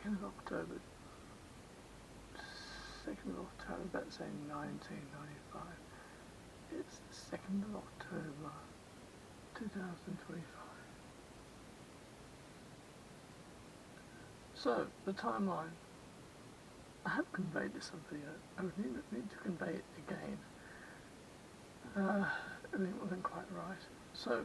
2nd of October, 2nd of October, about to say 1995. It's the 2nd of October, 2025. So, the timeline. I have conveyed this on video. I would need to convey it again. Everything wasn't quite right. So,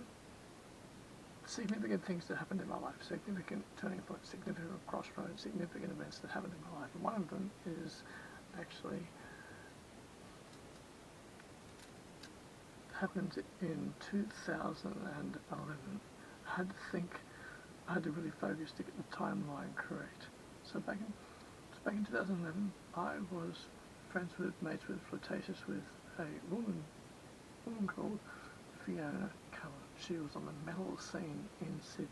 significant things that happened in my life, significant turning points, significant crossroads, significant events that happened in my life. And one of them is actually happened in 2011. I had to really focus to get the timeline correct. So back in 2011, I was mates with, flirtatious with a woman called Phoena. She was on the metal scene in Sydney.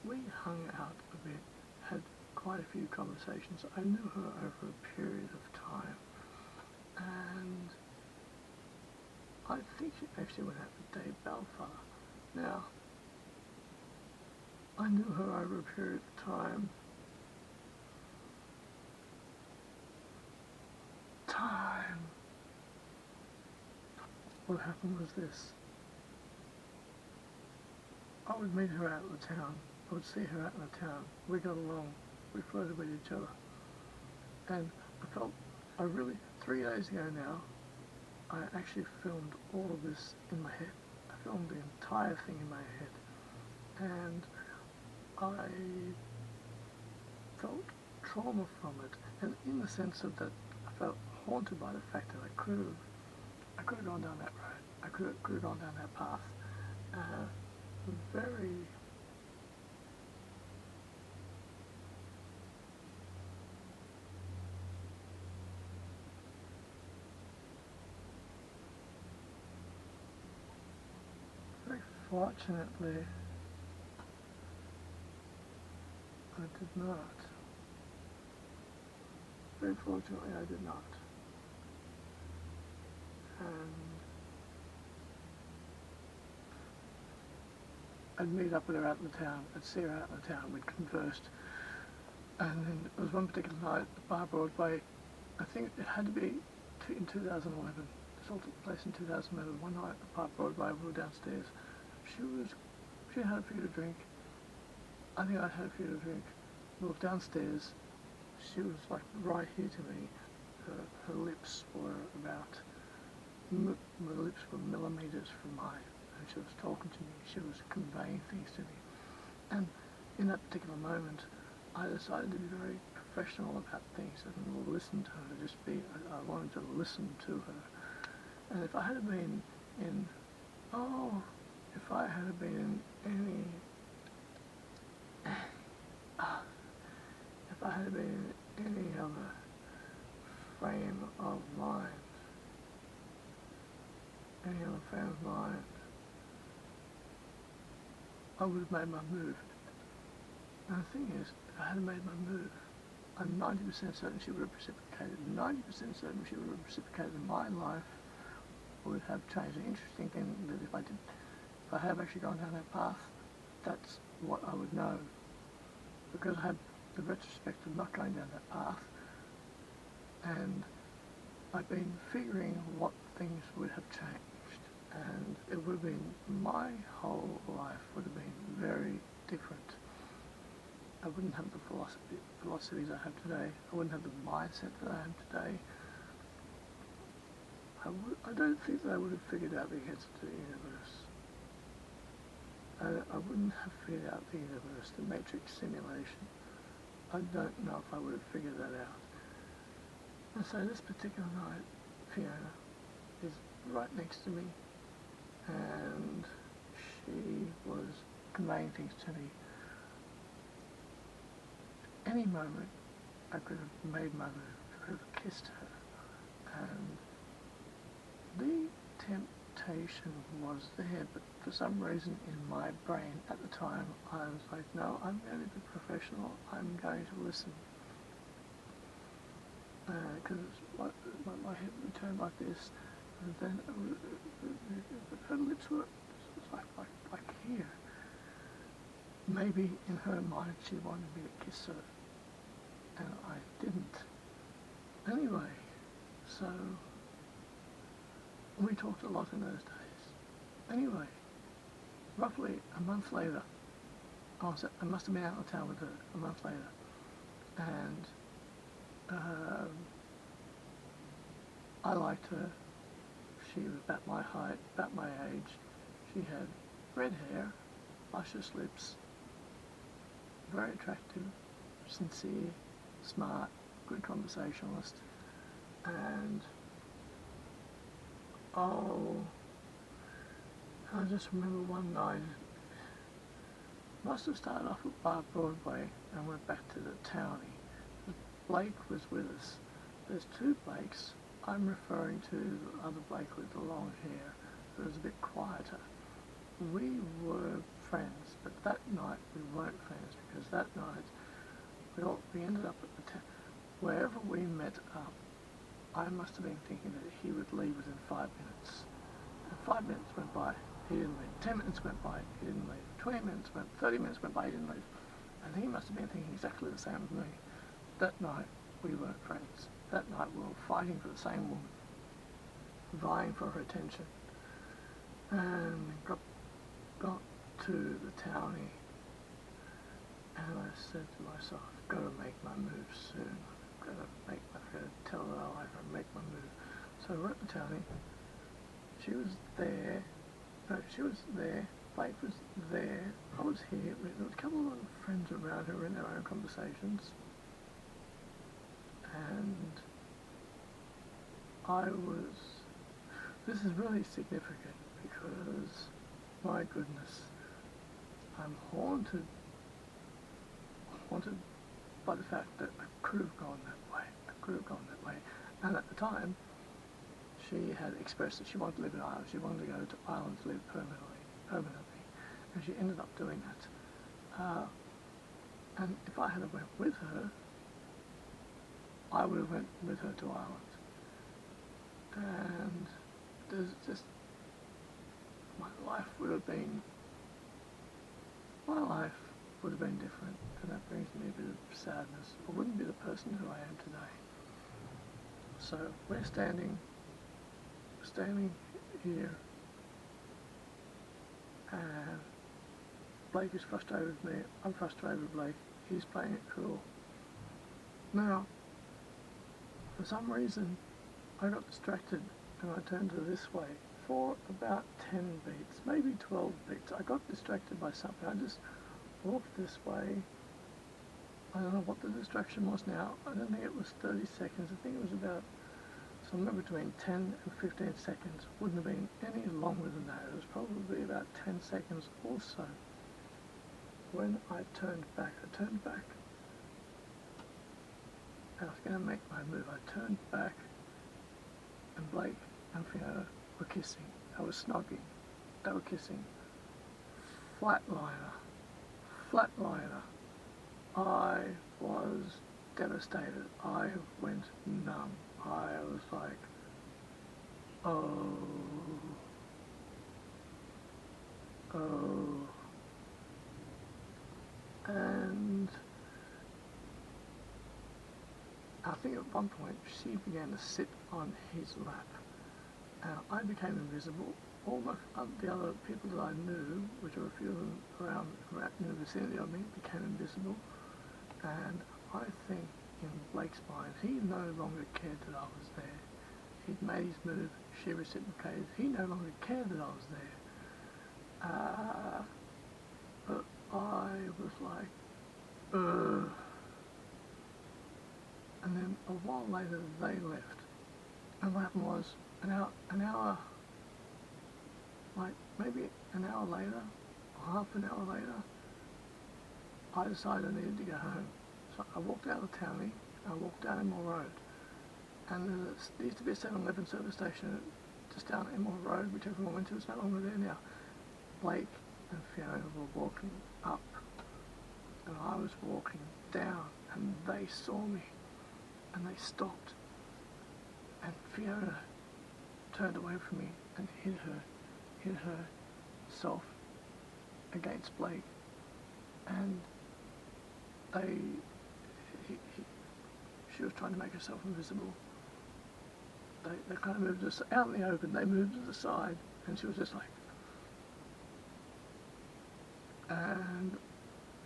We hung out a bit, had quite a few conversations. I knew her over a period of time, and I think she actually went out with Dave Balfour. Now, I knew her over a period of time. What happened was this. I would meet her out in the town. I would see her out in the town. We got along. We flirted with each other. And I really, 3 days ago now, I actually filmed all of this in my head. I filmed the entire thing in my head. And I felt trauma from it. And in the sense of that, I felt haunted by the fact that I could have gone down that road. I could have gone down that path. Very fortunately, I did not. Very fortunately, I did not. And I'd meet up with her out in the town. I'd see her out in the town. We'd conversed. And then there was one particular night at the Bar Broadway. I think it had to be in 2011. This all took place in 2011. One night at the Bar Broadway, we were downstairs. She had a few to drink. I think I'd had a few to drink. We were downstairs. She was like right here to me. Her lips were millimeters from mine. And she was talking to me. She was conveying things to me. And in that particular moment, I decided to be very professional about things and listen to her. I wanted to listen to her. And if I had been in any other frame of mind, I would have made my move. And the thing is, if I hadn't made my move, I'm 90% certain she would have reciprocated. 90% certain she would have reciprocated. My life would have changed. The interesting thing that if I have actually gone down that path, that's what I would know. Because I had the retrospect of not going down that path, and I've been figuring what things would have changed, and it would have been, my whole life would have been very different. I wouldn't have the philosophies I have today. I wouldn't have the mindset that I have today. I don't think that I would have figured out the answer to the universe. I wouldn't have figured out the universe, the matrix simulation. I don't know if I would have figured that out. And so this particular night, Fiona is right next to me, and she was conveying things to me. At any moment, I could have made my move. I could have kissed her, and the temptation was there, but for some reason in my brain at the time, I was like, no, I'm going to be professional. I'm going to listen. Because my head would turn like this, and then her lips were like here. maybe in her mind she wanted me to kiss her, and I didn't. Anyway, so we talked a lot in those days. Anyway, roughly a month later, I must have been out of town with her a month later, and I liked her. She was about my height, about my age. She had red hair, luscious lips, very attractive, sincere, smart, good conversationalist, and I just remember one night, must have started off at Bar Broadway and went back to the townie. Blake was with us. There's two Blakes. I'm referring to the other Blake with the long hair, who was a bit quieter. We were friends, but that night we weren't friends, because that night we ended up at the wherever we met up. I must have been thinking that he would leave within 5 minutes. And 5 minutes went by, he didn't leave. 10 minutes went by, he didn't leave. 30 minutes went by, he didn't leave. And he must have been thinking exactly the same as me. That night we weren't friends. That night we were fighting for the same woman, vying for her attention. And got to the townie, and I said to myself, I've got to make my move soon. I've got to tell her I like her and make my move. So we're at the townie. She was there. No, she was there. Blake was there. I was here. There was a couple of friends around who were in their own conversations. And this is really significant because, my goodness, I'm haunted by the fact that I could have gone that way. And at the time, she had expressed that she wanted to live in Ireland. She wanted to go to Ireland to live permanently. And she ended up doing that. And if I had went with her, I would have went with her to Ireland. And there's just, my life would have been different, and that brings me a bit of sadness. I wouldn't be the person who I am today. So we're standing here, and Blake is frustrated with me, I'm frustrated with Blake, he's playing it cool. Now, for some reason, I got distracted and I turned to this way for about 10 beats, maybe 12 beats. I got distracted by something. I just walked this way. I don't know what the distraction was now. I don't think it was 30 seconds. I think it was about somewhere between 10 and 15 seconds. Wouldn't have been any longer than that. It was probably about 10 seconds or so. When I turned back, I was going to make my move. I turned back, and Blake and Phoena were kissing. They were snogging. They were kissing. Flatliner. I was devastated. I went numb. I was like, oh. And I think at one point she began to sit on his lap. I became invisible. All the other people that I knew, which were a few of them around in the vicinity of me, became invisible. And I think in Blake's mind, he no longer cared that I was there. He'd made his move, she reciprocated. He no longer cared that I was there. But I was like, ugh. And then a while later, they left. And what happened was, an hour, like maybe an hour later, or half an hour later, I decided I needed to go home. So I walked out of the townie, I walked down Emmel Road. And there used to be a 7-Eleven service station just down Emmel Road, which everyone went to. It's no longer there now. Blake and Phoena were walking up, and I was walking down, and they saw me, and they stopped. And Phoena turned away from me and hid herself against Blake. and they, she was trying to make herself invisible. They kind of moved us out in the open, they moved to the side, and she was just like, and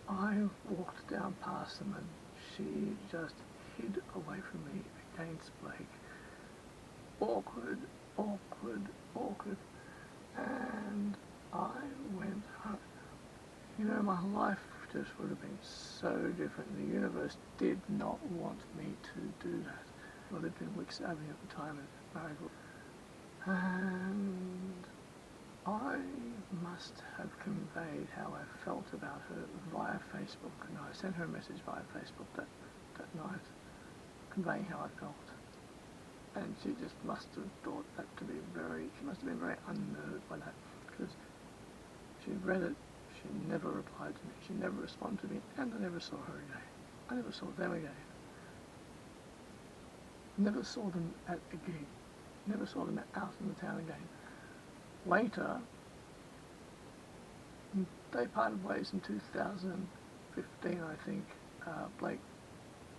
I walked down past them and she just hid away from me against Blake. Awkward, awkward, awkward. And I went home. You know, my life just would have been so different. The universe did not want me to do that. I lived in Wicks Avenue at the time and married. And I must have conveyed how I felt about her via Facebook. And I sent her a message via Facebook that night, conveying how I felt. And she just must have thought that to be she must have been very unnerved by that, because she read it, she never replied to me, she never responded to me, and I never saw her again. I never saw them again. Never saw them at a gig. Never saw them out in the town again. Later, they parted ways in 2015, I think. Blake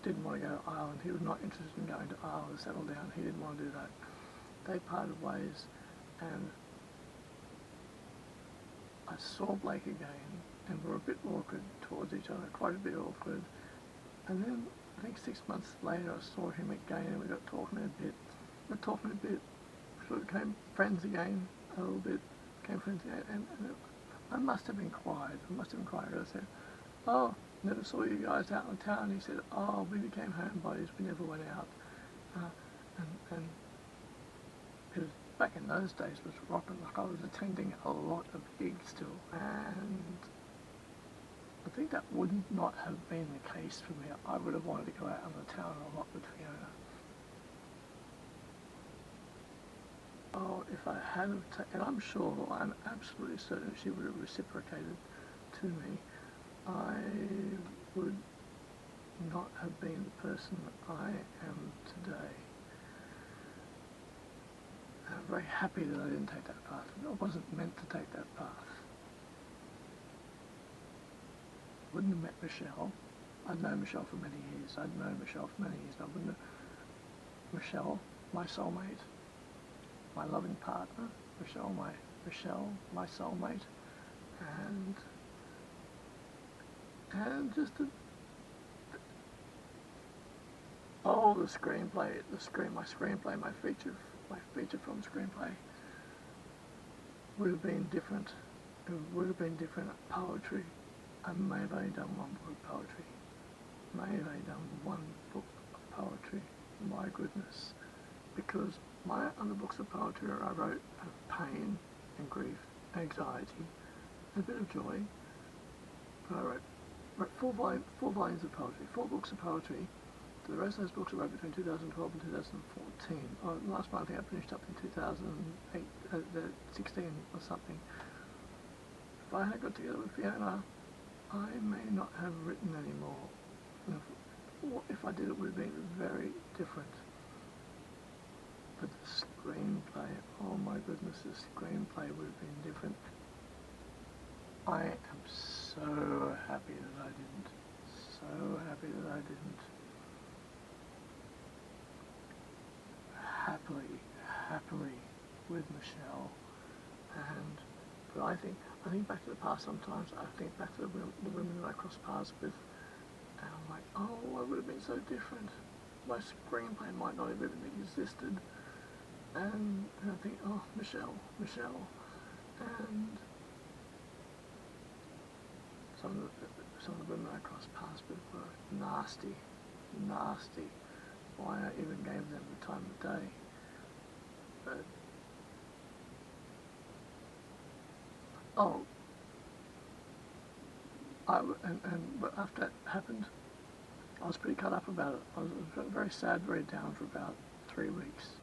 didn't want to go to Ireland. He was not interested in going to Ireland to settle down. He didn't want to do that. They parted ways, and I saw Blake again, and we were a bit awkward towards each other, quite a bit awkward. And then, I think 6 months later, I saw him again, and we got talking a bit. Sort of became friends again, a little bit, and I must have been quiet. I said, oh, never saw you guys out in town. He said, oh, we became homebodies, we never went out. And because back in those days it was rocking, like I was attending a lot of gigs still. And I think that would not have been the case for me. I would have wanted to go out on the town a lot with Fiona. Oh, if I had and I'm sure, I'm absolutely certain she would have reciprocated to me, I would not have been the person I am today. And I'm very happy that I didn't take that path. I wasn't meant to take that path. Wouldn't have met Michelle. I'd known Michelle for many years. I wouldn't have Michelle, my soulmate, my loving partner, Michelle, my soulmate, and just the screenplay, my feature film screenplay would have been different. It would have been different. Poetry, I may have only done one book of poetry. My goodness, because my other books of poetry I wrote of pain and grief, anxiety, and a bit of joy. But I wrote four volumes of poetry, 4 books of poetry. The rest of those books I wrote between 2012 and 2014. The last one I think I finished up in 2008, 16 or something. If I had got together with Fiona, I may not have written anymore. If I did, it would have been very different. But the screenplay, oh my goodness, the screenplay would have been different. I am so happy that I didn't. So happy that I didn't. Happily with Michelle. But I think back to the past sometimes. I think back to the women that I crossed paths with, and I'm like, oh, I would have been so different. My screenplay might not have even existed. And I think, oh, Michelle, and some of the women I crossed paths with were nasty. Why I even gave them the time of day. But but after that happened, I was pretty cut up about it. I was very sad, very down for about 3 weeks.